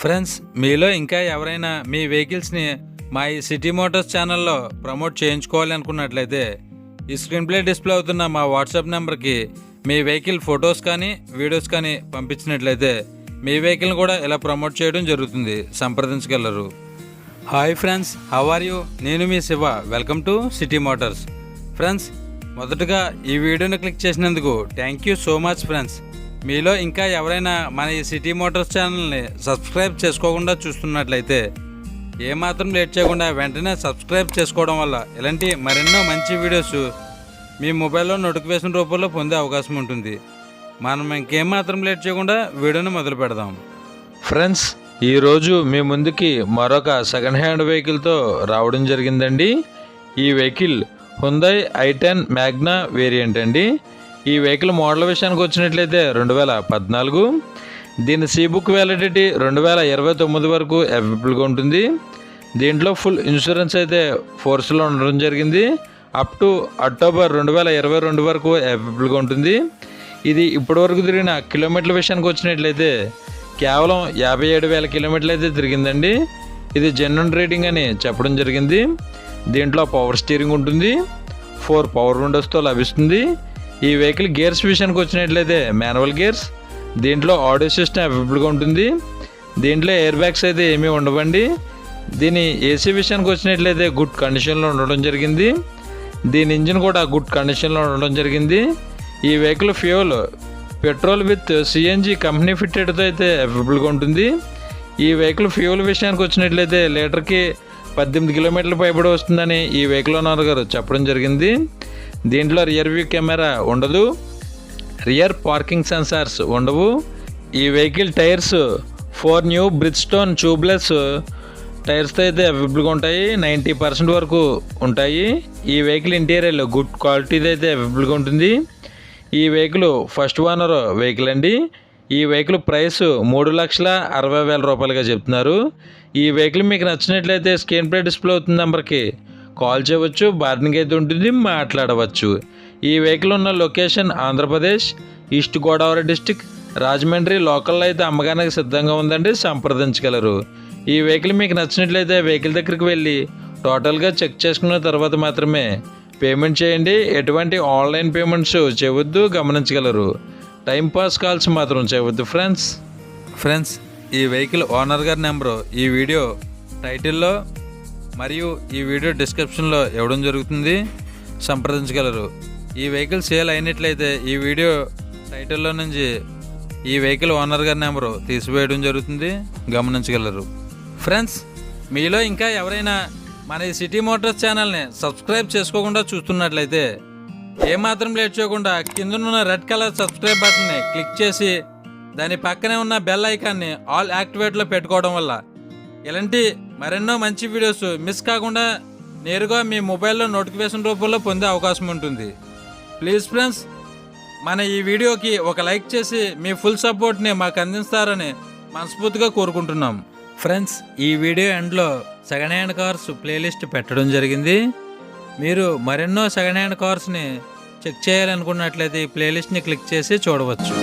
Friends, మీలో ఇంకా ఎవరైనా మీ వెహికల్స్ని మా ఈ సిటీ మోటార్స్ ఛానల్లో ప్రమోట్ చేయించుకోవాలి అనుకున్నట్లయితే ఈ స్క్రీన్ ప్లే డిస్ప్లే అవుతున్న మా వాట్సాప్ నెంబర్కి మీ వెహికల్ ఫొటోస్ కానీ వీడియోస్ కానీ పంపించినట్లయితే మీ వెహికల్ని కూడా ఇలా ప్రమోట్ చేయడం జరుగుతుంది. సంప్రదించగలరు. Hi friends, how are you? నేను మీ Shiva. Welcome to City Motors. Friends, మొదటగా ఈ వీడియోని క్లిక్ చేసినందుకు thank you so much friends. మీలో ఇంకా ఎవరైనా మన ఈ సిటీ మోటార్స్ ఛానల్ని సబ్స్క్రైబ్ చేసుకోకుండా చూస్తున్నట్లయితే ఏమాత్రం లేట్ చేయకుండా వెంటనే సబ్స్క్రైబ్ చేసుకోవడం వల్ల ఇలాంటి మరెన్నో మంచి వీడియోస్ మీ మొబైల్లో నోటిఫికేషన్ రూపంలో పొందే అవకాశం ఉంటుంది. మనం ఇంకేమాత్రం లేట్ చేయకుండా వీడియోని మొదలు పెడదాం. ఫ్రెండ్స్, ఈరోజు మీ ముందుకి మరొక సెకండ్ హ్యాండ్ వెహికల్తో రావడం జరిగిందండి. ఈ vehicle Hyundai i10 Magna variant అండి. ఈ వెహికల్ మోడల్ విషయానికి వచ్చినట్లయితే 2014. దీని సీ బుక్ వ్యాలిడిటీ 2029 వరకు అవైలబుల్గా ఉంటుంది. దీంట్లో ఫుల్ ఇన్సూరెన్స్ అయితే ఫోర్స్లో ఉండడం జరిగింది. అప్ టు అక్టోబర్ 2022 వరకు అవైలబుల్గా ఉంటుంది. ఇది ఇప్పటివరకు తిరిగిన కిలోమీటర్ల విషయానికి వచ్చినట్లయితే కేవలం 57,000 కిలోమీటర్లు అయితే తిరిగిందండి. ఇది జెన్యూన్ రేటింగ్ అని చెప్పడం జరిగింది. దీంట్లో పవర్ స్టీరింగ్ ఉంటుంది. 4 పవర్ విండోస్తో లభిస్తుంది. ఈ వెహికల్ గేర్స్ విషయానికి వచ్చినట్లయితే మాన్యువల్ గేర్స్. దీంట్లో ఆడియో సిస్టమ్ అవైలబుల్గా ఉంటుంది. దీంట్లో ఎయిర్ బ్యాగ్స్ అయితే ఏమీ ఉండవండి. దీని ఏసీ విషయానికి వచ్చినట్లయితే గుడ్ కండిషన్లో ఉండడం జరిగింది. దీని ఇంజిన్ కూడా గుడ్ కండిషన్లో ఉండడం జరిగింది. ఈ vehicle fuel petrol with CNG company ఫిట్టెడ్తో అయితే అవైలబుల్గా ఉంటుంది. ఈ వెహికల్ ఫ్యూయల్ విషయానికి వచ్చినట్లయితే లీటర్కి 18 కిలోమీటర్ల పైబడి వస్తుందని ఈ వెహికల్ ఓనర్ గారు చెప్పడం జరిగింది. దీంట్లో రియర్ వ్యూ కెమెరా ఉండదు. రియర్ పార్కింగ్ సెన్సార్స్ ఉండవు. ఈ vehicle tyres 4 new Bridgestone tubeless టైర్స్తో అయితే అవైలబుల్గా ఉంటాయి. 90% వరకు ఉంటాయి. ఈ వెహికల్ ఇంటీరియర్ గుడ్ క్వాలిటీది అయితే అవైలబుల్గా ఉంటుంది. ఈ వెహికల్ ఫస్ట్ ఓనర్ వెహికల్ అండి. ఈ వెహికల్ ప్రైస్ 3,60,000 రూపాయలుగా చెప్తున్నారు. ఈ వెహికల్ మీకు నచ్చినట్లయితే స్క్రీన్ ప్లే డిస్ప్లే అవుతున్న నెంబర్కి కాల్ చేయవచ్చు. బార్గెనింగ్ అయితే ఉంటుంది, మాట్లాడవచ్చు. ఈ వెహికల్ ఉన్న location Andhra Pradesh, east Godavari district, Rajahmundry. లోకల్లో అయితే అమ్మకానికి సిద్ధంగా ఉందండి, సంప్రదించగలరు. ఈ వెహికల్ మీకు నచ్చినట్లయితే వెహికల్ దగ్గరికి వెళ్ళి టోటల్గా చెక్ చేసుకున్న తర్వాత మాత్రమే పేమెంట్ చేయండి. ఎటువంటి ఆన్లైన్ పేమెంట్స్ చేయవద్దు, గమనించగలరు. టైంపాస్ కాల్స్ మాత్రం చేయవద్దు ఫ్రెండ్స్, ఈ వెహికల్ ఓనర్ గారి నెంబరు ఈ వీడియో టైటిల్లో మరియు ఈ వీడియో డిస్క్రిప్షన్లో ఇవ్వడం జరుగుతుంది, సంప్రదించగలరు. ఈ వెహికల్ సేల్ అయినట్లయితే ఈ వీడియో టైటిల్లో నుంచి ఈ వెహికల్ ఓనర్ గారి నెంబరు తీసివేయడం జరుగుతుంది, గమనించగలరు. ఫ్రెండ్స్, మీలో ఇంకా ఎవరైనా మన ఈ సిటీ మోటార్స్ ఛానల్ని సబ్స్క్రైబ్ చేసుకోకుండా చూస్తున్నట్లయితే ఏమాత్రం లేట్ చేయకుండా కిందనున్న రెడ్ కలర్ సబ్స్క్రైబ్ బటన్ని క్లిక్ చేసి దాని పక్కనే ఉన్న బెల్ ఐకాన్ని ఆల్ యాక్టివేట్లో పెట్టుకోవడం వల్ల ఇలాంటి మరెన్నో మంచి వీడియోస్ మిస్ కాకుండా నేరుగా మీ మొబైల్లో నోటిఫికేషన్ రూపంలో పొందే అవకాశం ఉంటుంది. ప్లీజ్ ఫ్రెండ్స్, మన ఈ వీడియోకి ఒక లైక్ చేసి మీ ఫుల్ సపోర్ట్ని మాకు అందిస్తారని మనస్ఫూర్తిగా కోరుకుంటున్నాం. ఫ్రెండ్స్, ఈ వీడియో ఎండ్లో సెకండ్ హ్యాండ్ కార్స్ ప్లేలిస్ట్ పెట్టడం జరిగింది. మీరు మరెన్నో సెకండ్ హ్యాండ్ కార్స్ని చెక్ చేయాలనుకున్నట్లయితే ఈ ప్లేలిస్ట్ని క్లిక్ చేసి చూడవచ్చు.